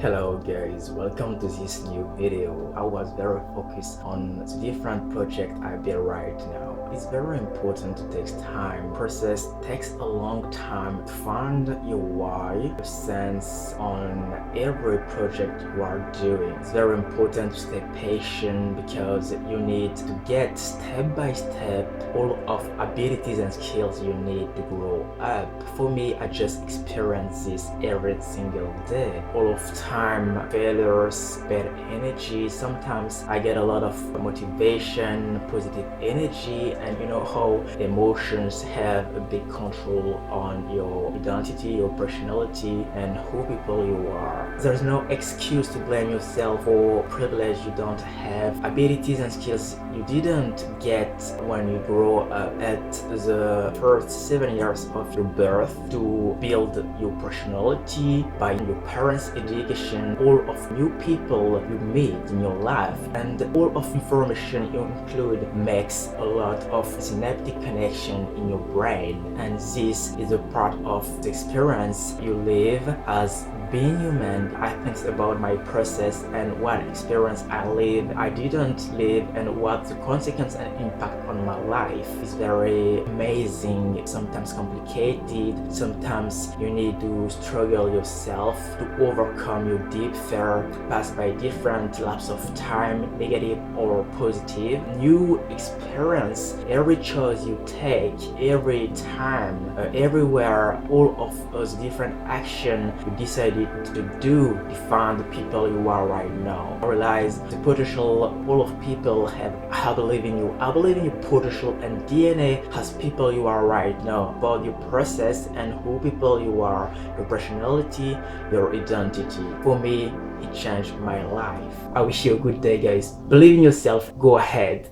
Hello guys, welcome to this new video. I was very focused on the different project I build right now. It's very important to take time. Process takes a long time to find your why, your sense on every project you are doing. It's very important to stay patient because you need to get step by step all of abilities and skills you need to grow up. For me, I just experience this every single day. All of time, failures, bad energy. Sometimes I get a lot of motivation, positive energy, and you know how emotions have a big control on your identity, your personality, and who people you are. There's no excuse to blame yourself for privilege you don't have, abilities and skills you didn't get when you grow up at the first 7 years of your birth to build your personality by your parents' education, all of new people you meet in your life, and all of information you include makes a lot of synaptic connection in your brain, and this is a part of the experience you live as being human. I think about my process and what experience I live, I didn't live, and what the consequence and impact on my life is very amazing, sometimes complicated, sometimes you need to struggle yourself to overcome your deep fear, pass by different lapses of time, negative or positive. New experience, every choice you take, every time, everywhere, all of those different actions you decided to do define the people you are right now. I realize the potential all of people have. I believe in you. I believe in your potential, and DNA has people you are right now, about your process and who people you are, your personality, your identity. For me, it changed my life. I wish you a good day, guys. Believe in yourself. Go ahead.